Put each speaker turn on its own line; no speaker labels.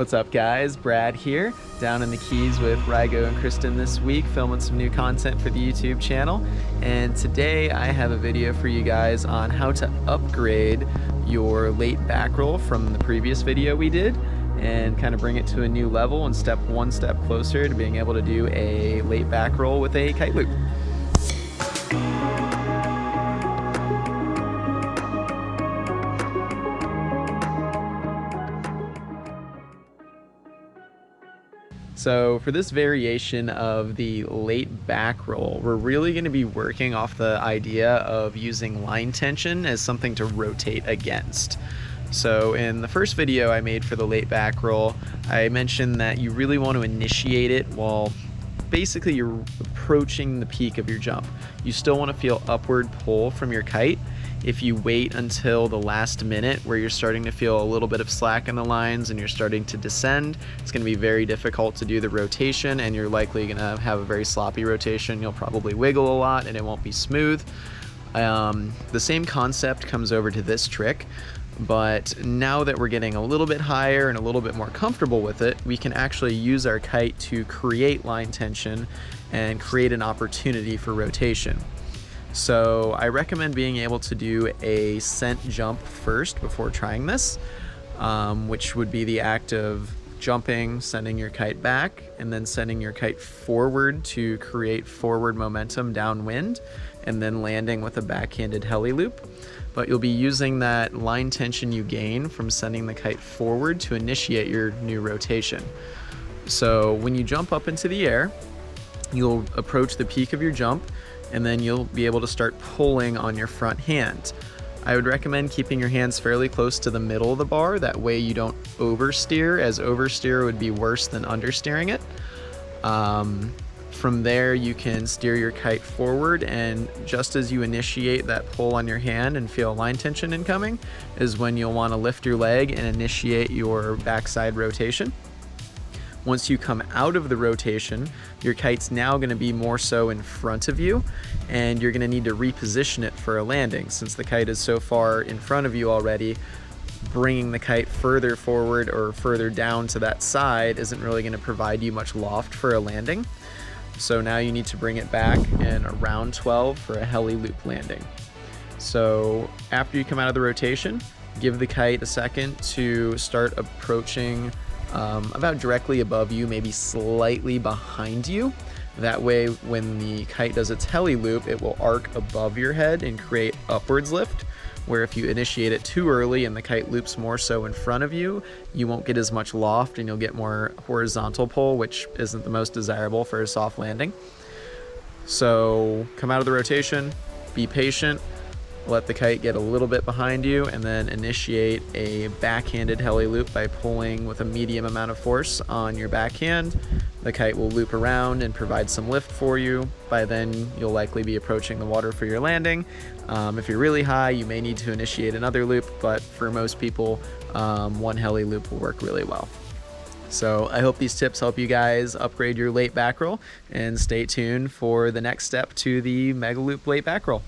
What's up guys, Brad here, down in the Keys with Rygo and Kristen this week, filming some new content for the YouTube channel. And today I have a video for you guys on how to upgrade your late back roll from the previous video we did and kind of bring it to a new level and one step closer to being able to do a late back roll with a kite loop. So for this variation of the late back roll, we're really going to be working off the idea of using line tension as something to rotate against. So in the first video I made for the late back roll, I mentioned that you really want to initiate it while basically you're approaching the peak of your jump. You still want to feel upward pull from your kite. If you wait until the last minute where you're starting to feel a little bit of slack in the lines and you're starting to descend, it's going to be very difficult to do the rotation and you're likely going to have a very sloppy rotation. You'll probably wiggle a lot and it won't be smooth. The same concept comes over to this trick, but now that we're getting a little bit higher and a little bit more comfortable with it, we can actually use our kite to create line tension and create an opportunity for rotation. So I recommend being able to do a sent jump first before trying this, which would be the act of jumping, sending your kite back, and then sending your kite forward to create forward momentum downwind, and then landing with a backhanded heli loop. But you'll be using that line tension you gain from sending the kite forward to initiate your new rotation. So when you jump up into the air, you'll approach the peak of your jump, and then you'll be able to start pulling on your front hand. I would recommend keeping your hands fairly close to the middle of the bar, that way you don't oversteer, as oversteer would be worse than understeering it. From there you can steer your kite forward, and just as you initiate that pull on your hand and feel line tension incoming is when you'll want to lift your leg and initiate your backside rotation. Once you come out of the rotation, your kite's now going to be more so in front of you, and you're going to need to reposition it for a landing. Since the kite is so far in front of you already, bringing the kite further forward or further down to that side isn't really going to provide you much loft for a landing. So now you need to bring it back in around 12 for a heli loop landing. So after you come out of the rotation, give the kite a second to start approaching about directly above you, maybe slightly behind you. That way when the kite does its heli loop, it will arc above your head and create upwards lift, where if you initiate it too early and the kite loops more so in front of you, you won't get as much loft and you'll get more horizontal pull, which isn't the most desirable for a soft landing. So come out of the rotation, be patient, let the kite get a little bit behind you, and then initiate a backhanded heli loop by pulling with a medium amount of force on your backhand. The kite will loop around and provide some lift for you. By then you'll likely be approaching the water for your landing. If you're really high, you may need to initiate another loop, but for most people, one heli loop will work really well. So I hope these tips help you guys upgrade your late back roll, and stay tuned for the next step to the mega loop late back roll.